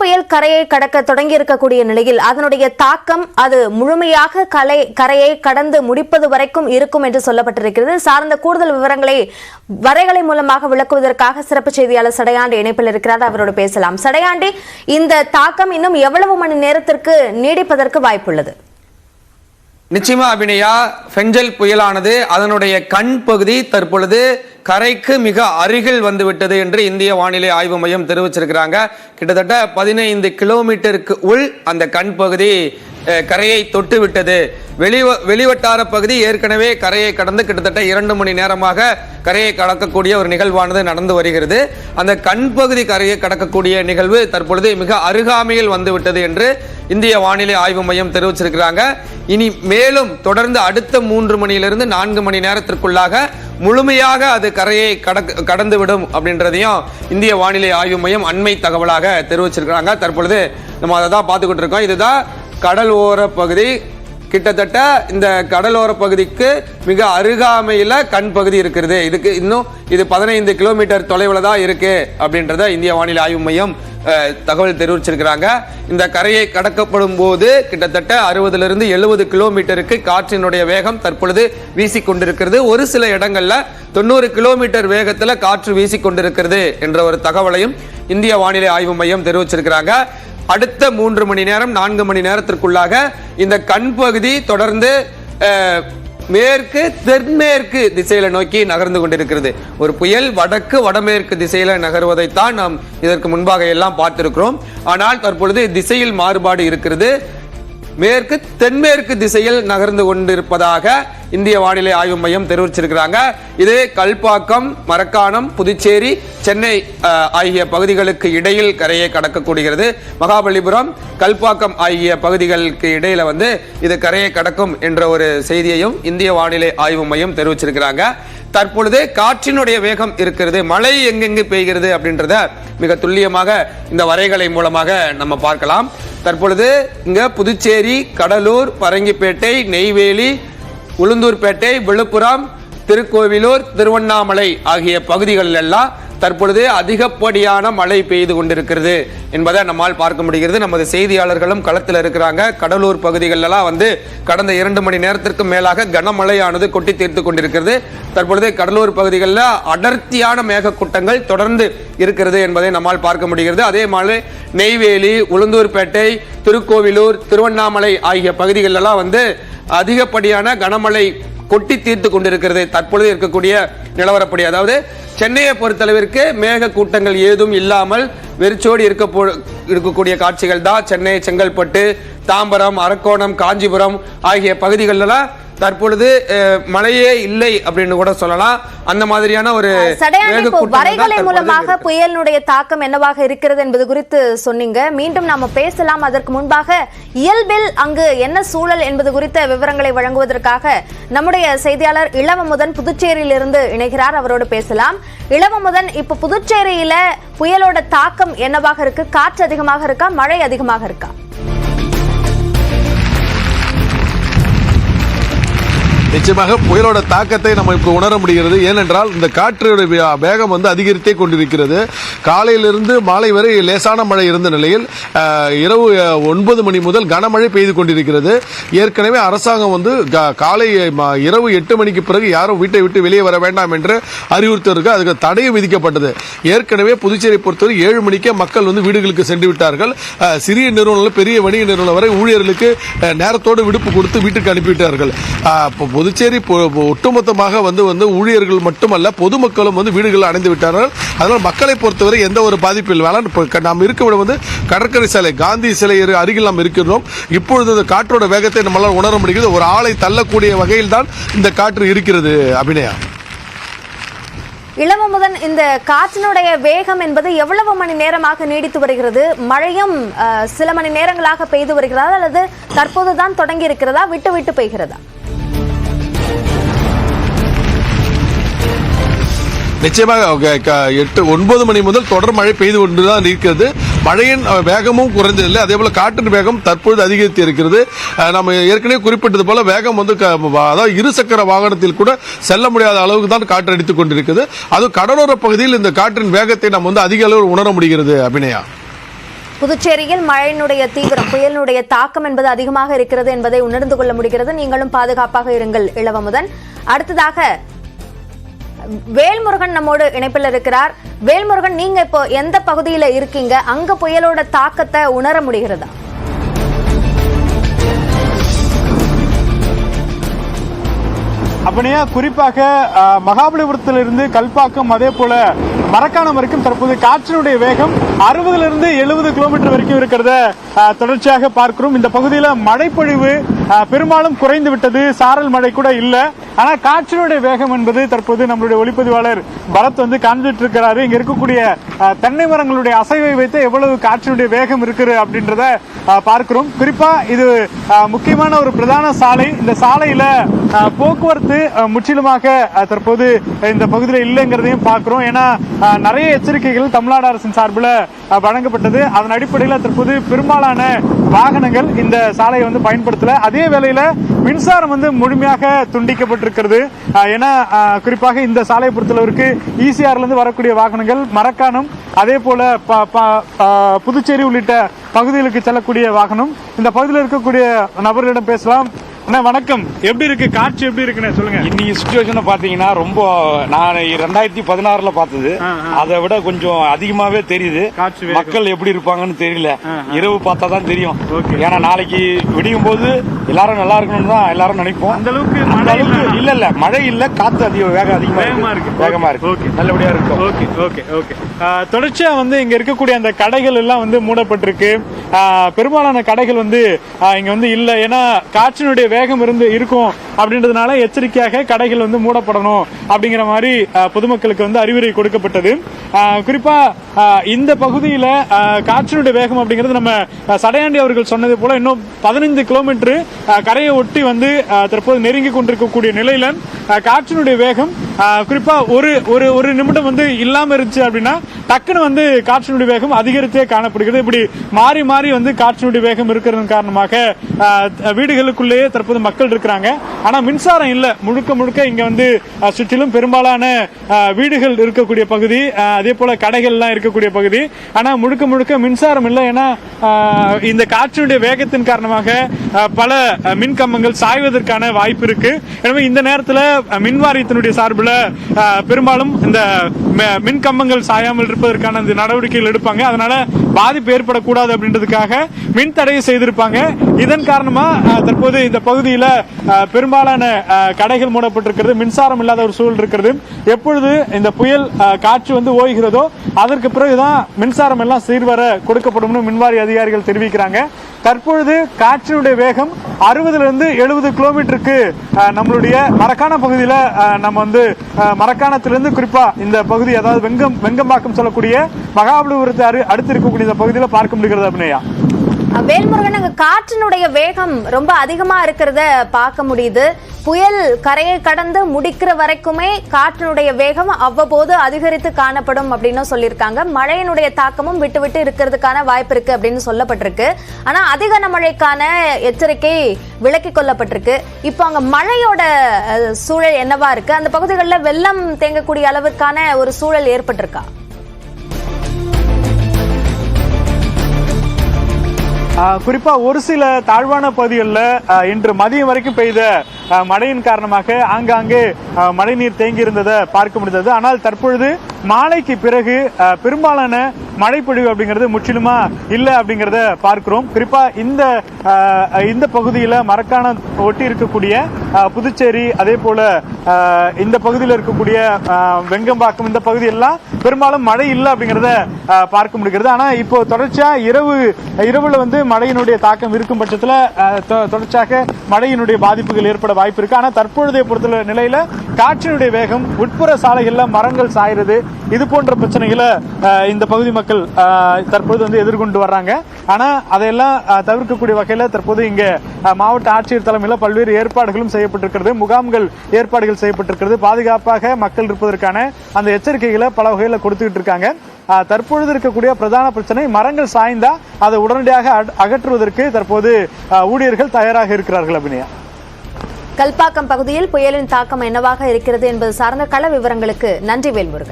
புயல் கரையை கடக்க தொடங்கி இருக்கக்கூடிய நிலையில் அதனுடைய தாக்கம் அது முழுமையாக கரையை கடந்து முடிப்பது வரைக்கும் இருக்கும் என்று சொல்லப்பட்டிருக்கிறது. சார்ந்த கூடுதல் விவரங்களை வரைகலை மூலமாக விளக்குவதற்காக சிறப்பு செய்தியாளர் சடையாண்டி இணைப்பில் இருக்கிறார். அவரோடு பேசலாம். சடையாண்டி, இந்த தாக்கம் இன்னும் எவ்வளவு மணி நேரத்திற்கு நீடிப்பதற்கு வாய்ப்புள்ளது? நிச்சயமா அபிநயா, ஃபெஞ்சல் புயலானது அதனுடைய கண் பகுதி தற்பொழுது கரைக்கு மிக அருகில் வந்துவிட்டது என்று இந்திய வானிலை ஆய்வு மையம் தெரிவிச்சிருக்கிறாங்க. கிட்டத்தட்ட 15 கிலோமீட்டருக்கு உள் அந்த கண் பகுதி கரையை தொட்டு விட்டது. வெளிவட்டார பகுதி ஏற்கனவே கரையை கடந்து கிட்டத்தட்ட 2 மணி நேரமாக கரையை கடக்கக்கூடிய ஒரு நிகழ்வானது நடந்து வருகிறது. அந்த கண் பகுதி கரையை கடக்கக்கூடிய நிகழ்வு தற்பொழுது மிக அருகாமையில் வந்துவிட்டது என்று இந்திய வானிலை ஆய்வு மையம் தெரிவிச்சிருக்கிறாங்க. இனி மேலும் தொடர்ந்து அடுத்த 3 மணியிலிருந்து 4 மணி நேரத்திற்குள்ளாக முழுமையாக அது கரையை கடந்துவிடும் அப்படின்றதையும் இந்திய வானிலை ஆய்வு மையம் அண்மை தகவலாக தெரிவிச்சிருக்கிறாங்க. தற்பொழுது நம்ம அதை தான் பார்த்துக்கிட்டு இருக்கோம். இதுதான் கடல் ஓர பகுதி. கிட்டத்தட்ட இந்த கடலோர பகுதிக்கு மிக அருகாமையில் கண் பகுதி இருக்கிறது. இதுக்கு இன்னும் இது 15 கிலோமீட்டர் தொலைவில் தான் இருக்கு அப்படின்றத இந்திய வானிலை ஆய்வு மையம் தகவல் தெரிவிச்சிருக்கிறாங்க. இந்த கரையை கடக்கப்படும் போது கிட்டத்தட்ட 60 to 70 கிலோமீட்டருக்கு காற்றினுடைய வேகம் தற்பொழுது வீசிக்கொண்டிருக்கிறது. ஒரு சில இடங்கள்ல 90 கிலோமீட்டர் வேகத்தில் காற்று வீசிக்கொண்டிருக்கிறது என்ற ஒரு தகவலையும் இந்திய வானிலை ஆய்வு மையம் தெரிவிச்சிருக்கிறாங்க. அடுத்த 3 மணி நேரம் 4 மணி நேரத்திற்குள்ளாக இந்த கண் பகுதி தொடர்ந்து மேற்கு தென்மேற்கு திசையில நோக்கி நகர்ந்து கொண்டிருக்கிறது. ஒரு புயல் வடக்கு வடமேற்கு திசையில நகர்வதைத்தான் நாம் இதற்கு முன்பாக எல்லாம் பார்த்திருக்கிறோம். ஆனால் தற்பொழுது திசையில் மாறுபாடு இருக்கிறது. மேற்கு தென்மேற்கு திசையில் நகர்ந்து கொண்டிருப்பதாக இந்திய வானிலை ஆய்வு மையம் தெரிவிச்சிருக்கிறாங்க. இது கல்பாக்கம், மரக்காணம், புதுச்சேரி, சென்னை ஆகிய பகுதிகளுக்கு இடையில் கரையை கடக்கக்கூடியது. மகாபலிபுரம், கல்பாக்கம் ஆகிய பகுதிகளுக்கு இடையில இது கரையை கடக்கும் என்ற ஒரு செய்தியையும் இந்திய வானிலை ஆய்வு மையம் தெரிவிச்சிருக்கிறாங்க. தற்பொழுது காற்றினுடைய வேகம் இருக்கிறது. மழை எங்கெங்கு பெய்கிறது அப்படின்றத மிக துல்லியமாக இந்த வரைகலை மூலமாக நம்ம பார்க்கலாம். தற்பொழுது இங்க புதுச்சேரி, கடலூர், பரங்கிப்பேட்டை, நெய்வேலி, உளுந்தூர்பேட்டை, விழுப்புரம், திருக்கோவிலூர், திருவண்ணாமலை ஆகிய பகுதிகளில் எல்லாம் தற்பொழுது அதிகப்படியான மழை பெய்து கொண்டிருக்கிறது என்பதை நம்மால் பார்க்க முடிகிறது. நமது செய்தியாளர்களும் களத்தில் இருக்கிறாங்க. கடலூர் பகுதிகளெல்லாம் கடந்த 2 மணி நேரத்திற்கு மேலாக கனமழையானது கொட்டி தீர்த்து கொண்டிருக்கிறது. தற்பொழுது கடலூர் பகுதிகளில் அடர்த்தியான மேகக்கூட்டங்கள் தொடர்ந்து இருக்கிறது என்பதை நம்மால் பார்க்க முடிகிறது. அதே மாதிரி நெய்வேலி, உளுந்தூர்பேட்டை, திருக்கோவிலூர், திருவண்ணாமலை ஆகிய பகுதிகளெல்லாம் அதிகப்படியான கனமழை கொட்டி தீர்த்து கொண்டிருக்கிறது. தற்பொழுது இருக்கக்கூடிய நிலவரப்படி, அதாவது சென்னையை பொறுத்தளவிற்கு மேக கூட்டங்கள் ஏதும் இல்லாமல் வெறிச்சோடி இருக்கக்கூடிய காட்சிகள் தான் சென்னை, செங்கல்பட்டு, தாம்பரம், அரக்கோணம், காஞ்சிபுரம் ஆகிய பகுதிகளில் தற்பொழுது மழையே இல்லை அப்படின்னு கூட சொல்லலாம். அந்த மாதிரியான ஒரு வரைகலை மூலமாக புயலினுடைய தாக்கம் என்னவாக இருக்கிறது என்பது குறித்து சொன்னீங்க. மீண்டும் நாம பேசலாம். அதற்கு முன்பாக இயல்பில் அங்கு என்ன சூழல் என்பது குறித்த விவரங்களை வழங்குவதற்காக நம்முடைய செய்தியாளர் இளவமுதன் புதுச்சேரியிலிருந்து இணைகிறார். அவரோடு பேசலாம். இளவமுதன், இப்ப புதுச்சேரியில புயலோட தாக்கம் என்னவாக இருக்கு? காற்று அதிகமாக இருக்கா, மழை அதிகமாக இருக்கா? நிச்சயமாக புயலோட தாக்கத்தை நம்ம இப்ப உணர முடிகிறது. ஏனென்றால் இந்த காற்றுடைய வேகம் அதிகரித்தே கொண்டிருக்கிறது. காலையிலிருந்து மாலை வரை லேசான மழை இருந்த நிலையில் இரவு 9 மணி முதல் கனமழை பெய்து கொண்டிருக்கிறது. ஏற்கனவே அரசாங்கம் காலை இரவு 8 மணிக்கு பிறகு யாரும் வீட்டை விட்டு வெளியே வர வேண்டாம் என்று அறிவுறுத்திருக்கு. அதுக்கு தடை விதிக்கப்பட்டது. ஏற்கனவே புதுச்சேரி பொறுத்தவரை 7 மணிக்கே மக்கள் வீடுகளுக்கு சென்று விட்டார்கள். சிறிய நிறுவனங்கள், பெரிய வணிக நிறுவனம் வரை ஊழியர்களுக்கு நேரத்தோடு விடுப்பு கொடுத்து வீட்டுக்கு அனுப்பிவிட்டார்கள். புதுச்சேரி ஒட்டுமொத்தமாக ஊழியர்கள் மட்டுமல்ல, பொதுமக்களும் வீடுகளில் அடைந்து விட்டார்கள். அதனால் மக்களை பொறுத்தவரை எந்த ஒரு பாதிப்பு இல்லை. நாம் இருக்க கடற்கரை சாலை, காந்தி சிலை அருகில் நாம் இருக்கிறோம். இப்பொழுது காற்றோட வேகத்தை நம்மளால் உணர முடிகிறது. ஒரு ஆளை தள்ளக்கூடிய வகையில் தான் இந்த காற்று இருக்கிறது. அபிநயா, இளவமுதன், இந்த காற்றினுடைய வேகம் என்பது எவ்வளவு மணி நேரமாக நீடித்து வருகிறது? மழையும் சில மணி நேரங்களாக பெய்து வருகிறதா அல்லது தற்போதுதான் தொடங்கி இருக்கிறதா, விட்டு விட்டு பெய்கிறதா? நிச்சயமாக 8-9 மணி முதல் தொடர் மழை பெய்து கொண்டுதான் இருக்கிறது. மழையின் வேகமும் குறைஞ்சதில்லை. அதே போல காற்றின் வேகம் தற்பொழுது அதிகரித்து இருக்கிறது. நம்ம ஏற்கனவே குறிப்பிட்டது போல வேகம் அதாவது இருசக்கர வாகனத்தில் கூட செல்ல முடியாத அளவுக்கு தான் காற்று அடித்துக் கொண்டிருக்கிறது. அது கடலோர பகுதியில் இந்த காற்றின் வேகத்தை நாம் அதிக அளவில் உணர முடிகிறது. அபிநயா, புதுச்சேரியில் மழையினுடைய தீவிரம், புயலினுடைய தாக்கம் என்பது அதிகமாக இருக்கிறது என்பதை உணர்ந்து கொள்ள முடிகிறது. நீங்களும் பாதுகாப்பாக இருங்கள் இளவமுதன். அடுத்ததாக வேல்முருகன் நம்மோடு இணைப்பில் இருக்கிறார். வேல்முருகன், நீங்க இப்போ எந்த பகுதியில இருக்கீங்க? அங்க புயலோட தாக்கத்தை உணர முடிகிறதா? அப்படியே குறிப்பாக மகாபலிபுரத்திலிருந்து கல்பாக்கம் அதே போல மரக்காணம் வரைக்கும் தற்போது காற்றினுடைய வேகம் 60 70 கிலோமீட்டர் வரைக்கும் இருக்கிறத தொடர்ச்சியாக பார்க்கிறோம். இந்த பகுதியில் மழைப்பொழிவு பெரும்பாலும் குறைந்து விட்டது, சாரல் மழை கூட இல்ல. ஆனா காற்றினுடைய வேகம் என்பது தற்போது நம்மளுடைய ஒளிப்பதிவாளர் பரத் காண்பிட்டு இருக்கிறாரு. இங்க இருக்கக்கூடிய தென்னை மரங்களுடைய அசைவை வைத்து எவ்வளவு காற்றினுடைய வேகம் இருக்குது அப்படின்றத பார்க்கிறோம். குறிப்பா இது முக்கியமான ஒரு பிரதான சாலை. இந்த சாலையில போக்குவரத்து முற்றிலுமாக தற்போது இந்த பகுதியில் இல்லைங்கிறதையும் பார்க்கிறோம். ஏன்னா நிறைய எச்சரிக்கைகள் தமிழ்நாடு அரசின் சார்பில் வழங்கப்பட்டது. அதன் அடிப்படையில் தற்போது பெரும்பாலான வாகனங்கள் இந்த சாலையை பயன்படுத்தல. அதே வேளையில மின்சாரம் முழுமையாக துண்டிக்கப்பட்டிருக்கிறது. ஏன்னா குறிப்பாக இந்த சாலையை பொறுத்தளவிற்கு ஈசிஆர்ல இருந்து வரக்கூடிய வாகனங்கள் மரக்காணம் அதே போல புதுச்சேரி உள்ளிட்ட பகுதிகளுக்கு செல்லக்கூடிய வாகனம். இந்த பகுதியில் இருக்கக்கூடிய நபர்களிடம் பேசலாம். அண்ணா வணக்கம், எப்படி இருக்கு காட்சி, எப்படி இருக்குன்னு சொல்லுங்க. இன்னைக்கு சிச்சுவேஷனை பாத்தீங்கன்னா ரொம்ப நான் 2016 பார்த்தது அதை விட கொஞ்சம் அதிகமாவே தெரியுது. மக்கள் எப்படி இருப்பாங்கன்னு தெரியல, இரவு பார்த்தா தான் தெரியும். ஏன்னா நாளைக்கு விடியும் போது எல்லாரும் நல்லா இருக்கணும்னு தான் எல்லாரும் நினைப்போம். அந்த அளவுக்கு இல்ல மழை இல்ல, காத்து வேகமா இருக்கு, நல்லபடியா இருக்கும். Okay okay okay. தொடர்ச்சியா இங்க இருக்கக்கூடிய அந்த கடைகள் எல்லாம் மூடப்பட்டிருக்கு. பெரும்பாலான கடைகள் இங்க இல்ல. ஏன்னா காற்றினுடைய வேகம் இருக்கும் அப்படின்றதுனால எச்சரிக்கையாக கடைகள் மூடப்படணும் அப்படிங்கிற மாதிரி பொதுமக்களுக்கு அறிவுரை கொடுக்கப்பட்டது. குறிப்பா இந்த பகுதியில காற்றினுடைய வேகம் அப்படிங்கிறது நம்ம சடையாண்டி அவர்கள் சொன்னது போல இன்னும் 15 கிலோமீட்டர் கரையை ஒட்டி தற்போது நெருங்கி கொண்டிருக்கக்கூடிய நிலையில காற்றினுடைய வேகம் குறிப்பா ஒரு நிமிடம் இல்லாம இருந்துச்சு அப்படின்னா டக்குன்னு காற்றினுடைய வேகம் அதிகரித்தே காணப்படுகிறது. இப்படி மாறி மாறி காற்றினுடைய வேகம் இருக்கிறதன் காரணமாக வீடுகளுக்குள்ளேயே தற்போது மக்கள் இருக்கிறாங்க. ஆனா மின்சாரம் இல்ல, முழுக்க முழுக்க இங்க சுற்றிலும் பெரும்பாலான வீடுகள் இருக்கக்கூடிய பகுதி, அதே போல கடைகள் எல்லாம் இருக்கக்கூடிய பகுதி. ஆனா முழுக்க முழுக்க மின்சாரம் இல்லை. ஏன்னா இந்த காற்றினுடைய வேகத்தின் காரணமாக பல மின் கம்பங்கள் சாய்வதற்கான வாய்ப்பு இருக்கு. எனவே இந்த நேரத்தில் மின் வாரியத்தினுடைய சார்பில் பெரும்பாலும் இந்த மின் கம்பங்கள் சாயாமல் இருப்பதற்கான நடவடிக்கைகள் எடுப்பாங்க. அதனால பாதிப்பு ஏற்படக்கூடாது அப்படின்றதுக்காக மின் தடையை செய்திருப்பாங்க. இதன் காரணமா தற்போது இந்த பகுதியில் பெரும்பாலான கடைகள் மூடப்பட்டிருக்கிறது, மின்சாரம் இல்லாத ஒரு சூழல் இருக்கிறது. எப்பொழுது இந்த புயல் காற்று ஓய்கிறதோ அதற்கு பிறகுதான் மின்சாரம் எல்லாம் சீர்வர கொடுக்கப்படும் மின்வாரிய அதிகாரிகள் தெரிவிக்கிறாங்க. தற்பொழுது காற்றினுடைய வேகம் 60 70 கிலோமீட்டருக்கு நம்மளுடைய மரக்காண பகுதியில் நம்ம மரக்காணத்திலிருந்து குறிப்பா இந்த பகுதி, அதாவது வெங்கம்பாக்கம் சொல்லக்கூடிய மகாபலிபுரத்தை அடுத்து இருக்கக்கூடிய இந்த பகுதியில் பார்க்க முடிகிறது. அப்படியா வேல்முருகன், அங்க காற்றினுடைய வேகம் ரொம்ப அதிகமா இருக்கிறத பார்க்க முடியுது. புயல் கரையை கடந்து முடிக்கிற வரைக்குமே காற்றினுடைய வேகம் அவ்வப்போது அதிகரித்து காணப்படும் அப்படின்னு சொல்லியிருக்காங்க. மழையினுடைய தாக்கமும் விட்டு விட்டு இருக்கிறதுக்கான வாய்ப்பு இருக்கு அப்படின்னு சொல்லப்பட்டிருக்கு. ஆனா அதிக கனமழைக்கான எச்சரிக்கை விலக்கிக் கொள்ளப்பட்டிருக்கு. இப்போ அங்க மழையோட சூழல் என்னவா இருக்கு? அந்த பகுதிகளில் வெள்ளம் தேங்கக்கூடிய அளவுக்கான ஒரு சூழல் ஏற்பட்டிருக்கா? குறிப்பா ஒரு சில தாழ்வான பகுதிகளில் இன்று மதியம் வரைக்கும் பெய்த மழையின் காரணமாக ஆங்காங்கே மழைநீர் தேங்கி இருந்ததை பார்க்க முடிந்தது. ஆனால் தற்பொழுது மாலைக்கு பிறகு பெரும்பாலான மழைப்பொழிவு அப்படிங்கிறது முற்றிலுமா இல்லை அப்படிங்கிறத பார்க்கிறோம். குறிப்பா இந்த பகுதியில் மரக்காண ஒட்டி இருக்கக்கூடிய புதுச்சேரி அதே போல இந்த பகுதியில் இருக்கக்கூடிய வெங்கம்பாக்கம் இந்த பகுதி எல்லாம் பெரும்பாலும் மழை இல்லை அப்படிங்கிறத பார்க்க முடிகிறது. ஆனா இப்போ தொடர்ச்சியா இரவுல மழையினுடைய தாக்கம் இருக்கும் பட்சத்தில் தொடர்ச்சியாக மழையினுடைய பாதிப்புகள் ஏற்பட வாய்ப்பு இருக்கு. ஆனா தற்பொழுதைய பொறுத்த நிலையில காற்றினுடைய வேகம், உட்புற சாலைகள்ல மரங்கள் சாய்றது, இது போன்ற பிரச்சனைகளை இந்த பகுதி மக்கள் தற்போது எதிர்கொண்டு வர்றாங்க. ஆனா அதையெல்லாம் தவிர்க்கக்கூடிய வகையில தற்போது இங்க மாவட்ட ஆட்சியர் தலைமையில் பல்வேறு ஏற்பாடுகளும் செய்யப்பட்டிருக்கிறது, முகாம்கள் ஏற்பாடுகள் செய்யப்பட்டிருக்கிறது. பாதுகாப்பாக மக்கள் இருப்பதற்கான அந்த எச்சரிக்கைகளை பல வகையில கொடுத்துக்கிட்டு இருக்காங்க. தற்பொழுது இருக்கக்கூடிய பிரதான பிரச்சனை மரங்கள் சாய்ந்தா அதை உடனடியாக அகற்றுவதற்கு தற்போது ஊழியர்கள் தயாராக இருக்கிறார்கள். அபிநயா, கல்பாக்கம் பகுதியில் புயலின் தாக்கம் என்னவாக இருக்கிறது என்பது சார்ந்த கள விவரங்களுக்கு நன்றி வேல்முருகன்.